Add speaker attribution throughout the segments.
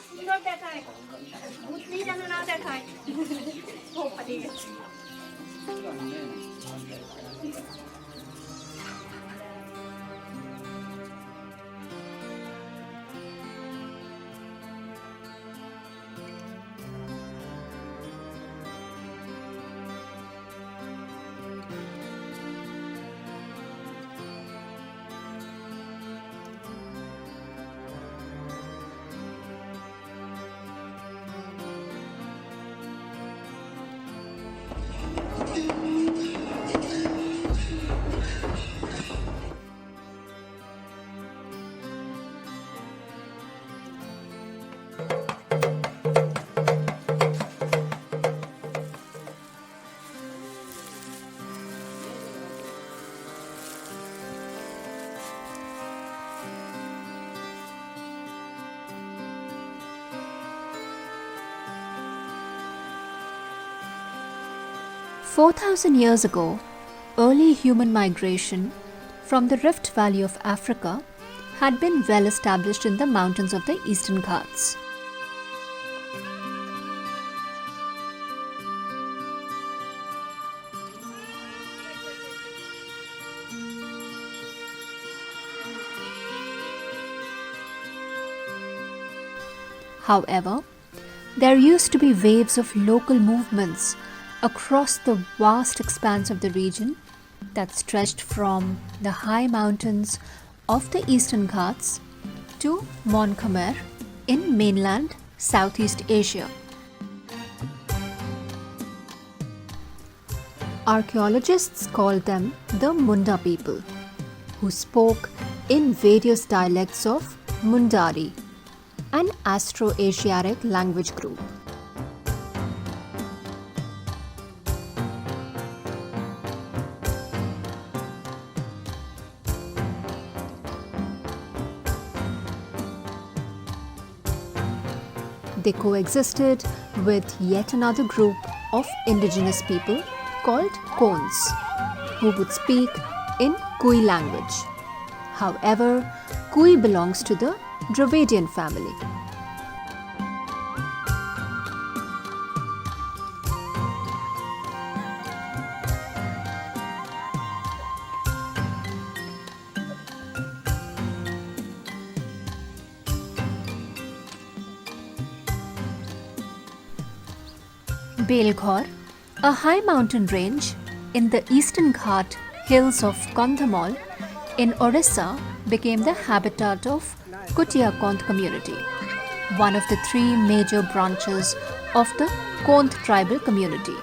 Speaker 1: সুন্দর দেখায়, ভূতনি যেন না দেখায়। ও পালিয়ে গেছে।
Speaker 2: Four thousand years ago, early human migration from the Rift Valley of Africa had been well established in the mountains of the Eastern Ghats. However, there used to be waves of local movements across the vast expanse of the region that stretched from the high mountains of the Eastern Ghats to Mont Khmer in mainland Southeast Asia. Archaeologists call them the Munda people, who spoke in various dialects of Mundari, an Austro-Asiatic language group. They coexisted with yet another group of indigenous people called Kons, who would speak in Kui language. However, Kui belongs to the Dravidian family. Belghor, a high mountain range in the eastern Ghat hills of Kandhamal in Orissa, became the habitat of Kutia Kond community, one of the three major branches of the Kond tribal community.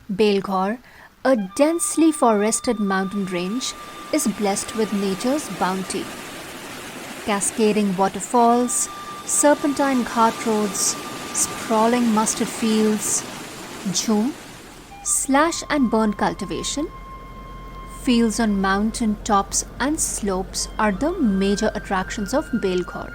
Speaker 2: Belghor, a densely forested mountain range, is blessed with nature's bounty. Cascading waterfalls, serpentine ghat roads, sprawling mustard fields, jhum, slash and burn cultivation, fields on mountain tops and slopes are the major attractions of Belghor.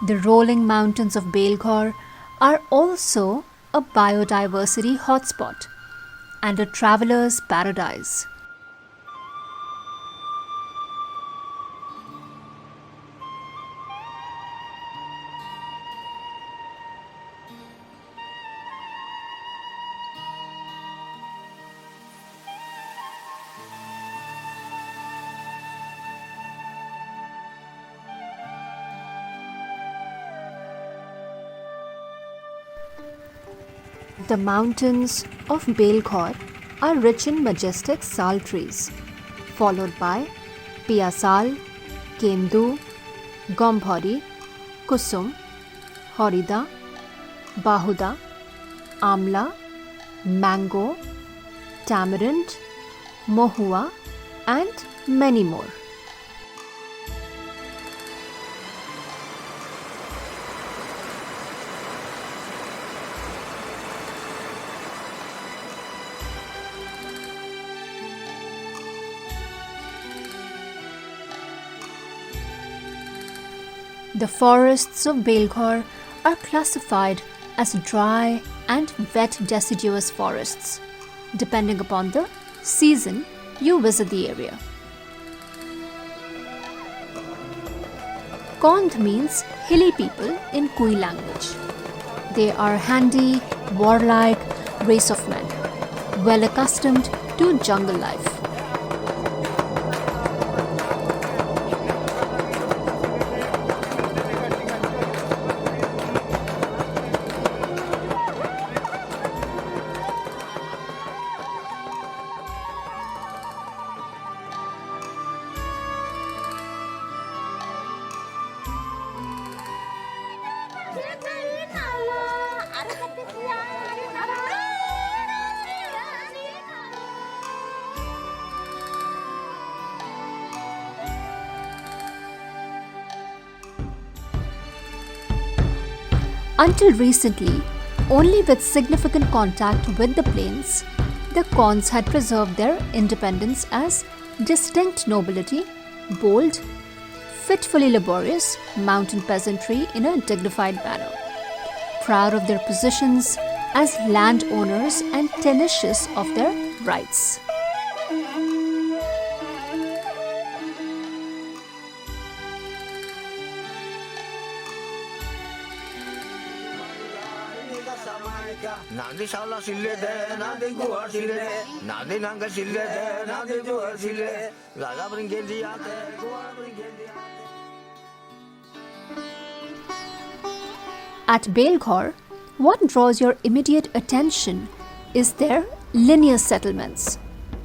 Speaker 2: The rolling mountains of Belghor are also a biodiversity hotspot and a traveler's paradise. The mountains of Belghor are rich in majestic sal trees, followed by Piasal, Kendu, Gombhori, Kusum, Horida, Bahuda, Amla, Mango, Tamarind, Mohua, and many more. The forests of Belghor are classified as dry and wet deciduous forests, depending upon the season you visit the area. Kondh means hilly people in Kui language. They are handy, warlike race of men, well accustomed to jungle life. Until recently, only with significant contact with the plains, the Kondhs had preserved their independence as distinct nobility, bold, fitfully laborious mountain peasantry in a dignified manner, proud of their positions as landowners and tenacious of their rights.
Speaker 3: Nandi sala sille de, nandi guar sille, nandi nanga sille de, nandi guar sille, Raja bringendi aate, guar bringendi aate.
Speaker 2: At Belghor, what draws your immediate attention is their linear settlements,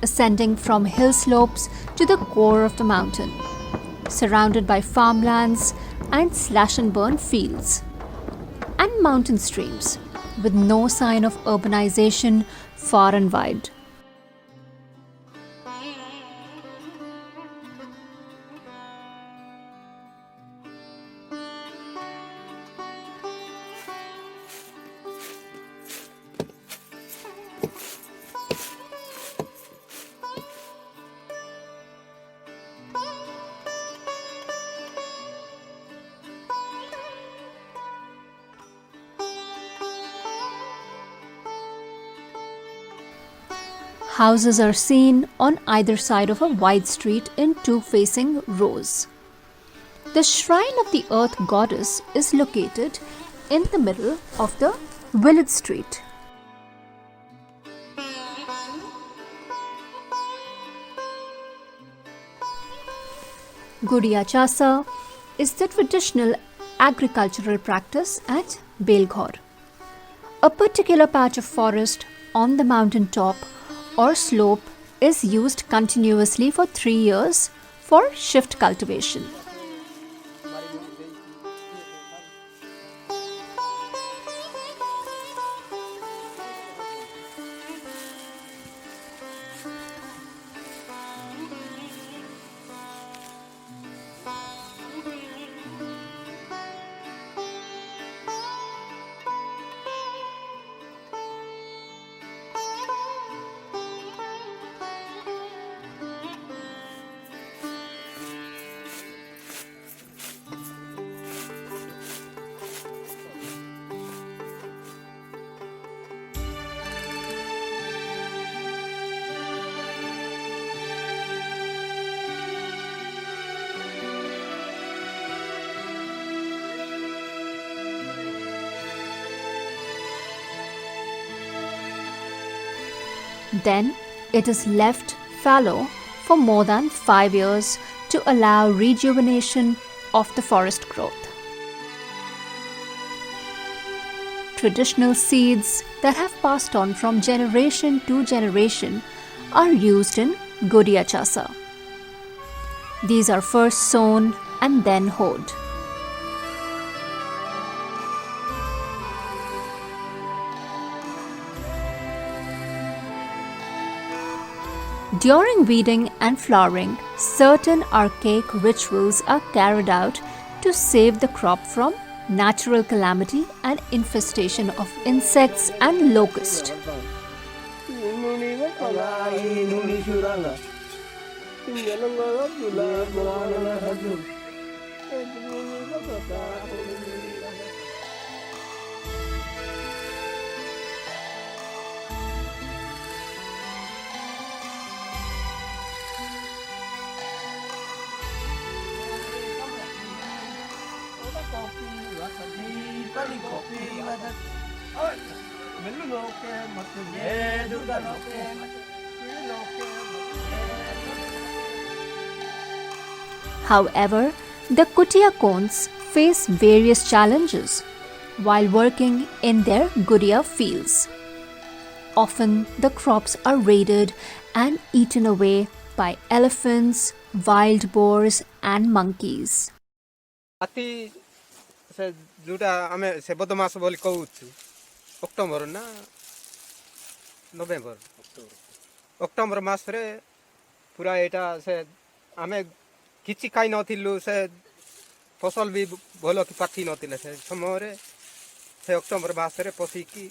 Speaker 2: ascending from hill slopes to the core of the mountain, surrounded by farmlands and slash-and-burn fields, and mountain streams, with no sign of urbanization far and wide. Houses are seen on either side of a wide street in two facing rows. The shrine of the earth goddess is located in the middle of the village street. Gudiya Chasa is the traditional agricultural practice at Belghor. A particular patch of forest on the mountain top or slope is used continuously for 3 years for shift cultivation. Then it is left fallow for more than 5 years to allow rejuvenation of the forest growth. Traditional seeds that have passed on from generation to generation are used in Gudiya Chasa. These are first sown and then hoed. During weeding and flowering, certain archaic rituals are carried out to save the crop from natural calamity and infestation of insects and locusts. However, the Kutia Kones face various challenges while working in their Guria fields. Often, the crops are raided and eaten away by elephants, wild boars, and monkeys.
Speaker 4: ହାତୀ ସେ ଯେଉଁଟା ଆମେ ସେବତ ମାସ ବୋଲି କହୁଛୁ October ନା November October ମାସରେ ପୁରା ଏଇଟା ସେ ଆମେ କିଛି ଖାଇ ନଥିଲୁ ସେ ଫସଲ ବି ଭଲ କି ପାଚି ନଥିଲେ ସେ ସମୟରେ ସେ ଅକ୍ଟୋବର ମାସରେ ପଶିକି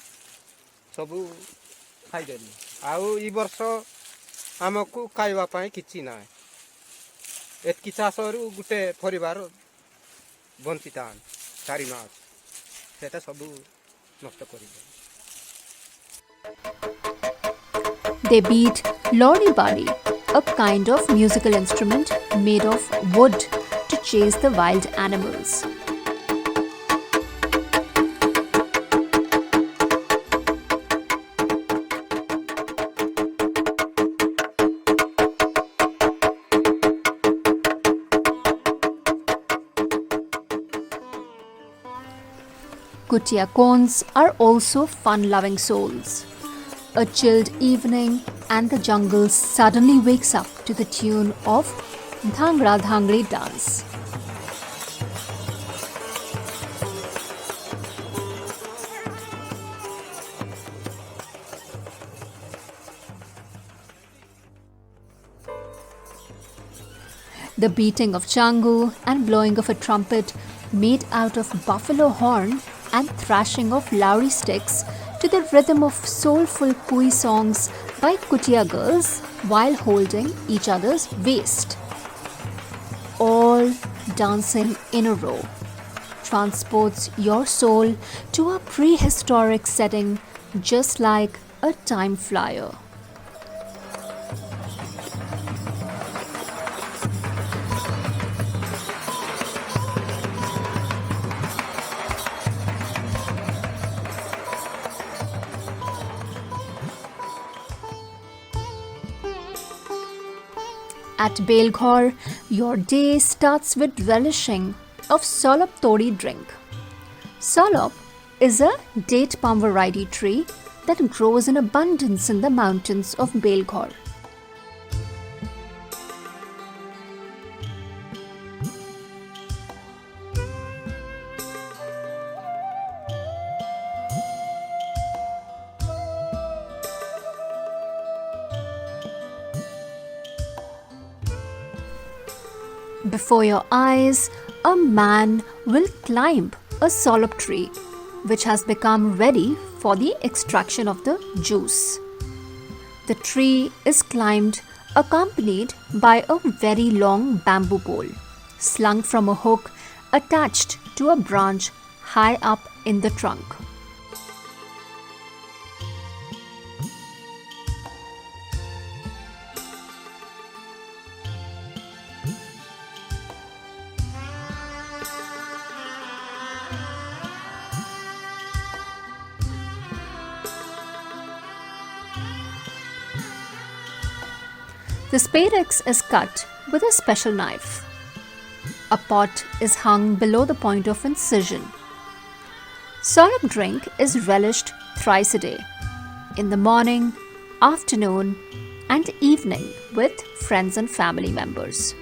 Speaker 4: ସବୁ ଖାଇଦେଲୁ ଆଉ ଏ ବର୍ଷ ଆମକୁ ଖାଇବା ପାଇଁ କିଛି ନାହିଁ ଏତିକି ଚାଷରୁ ଗୋଟେ ପରିବାର ବଞ୍ଚିତାନ୍ 4 ମାସ ସେଟା ସବୁ ନଷ୍ଟ କରିଦେଲେ
Speaker 2: They beat Lori Bari, a kind of musical instrument made of wood to chase the wild animals. Kutia Kones are also fun-loving souls. A chilled evening and the jungle suddenly wakes up to the tune of Dhangra Dhangri dance. The beating of changu and blowing of a trumpet made out of buffalo horn and thrashing of lauri sticks to the rhythm of soulful kui songs by Kutia girls while holding each other's waist. All dancing in a row transports your soul to a prehistoric setting just like a time flyer. At Belghor, your day starts with relishing of Solop Tori drink. Solop is a date palm variety tree that grows in abundance in the mountains of Belghor. Before your eyes, a man will climb a solop tree, which has become ready for the extraction of the juice. The tree is climbed accompanied by a very long bamboo pole, slung from a hook attached to a branch high up in the trunk. The spadex is cut with a special knife. A pot is hung below the point of incision. Solop drink is relished thrice a day, in the morning, afternoon, and evening with friends and family members.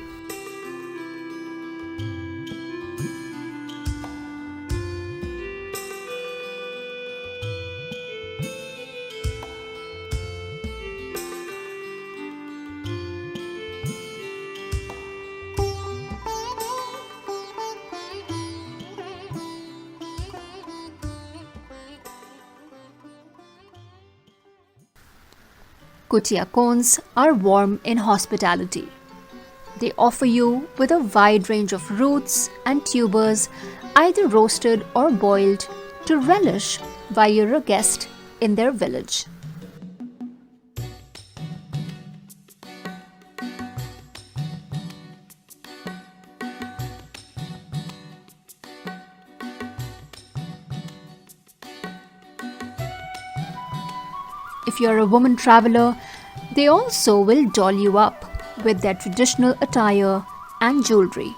Speaker 2: Kutia Kones are warm in hospitality. They offer you with a wide range of roots and tubers, either roasted or boiled, to relish while you're a guest in their village. If you're a woman traveler, they also will doll you up with their traditional attire and jewelry.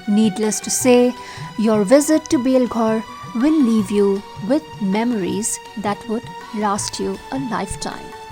Speaker 2: Needless to say, your visit to Belghor will leave you with memories that would last you a lifetime.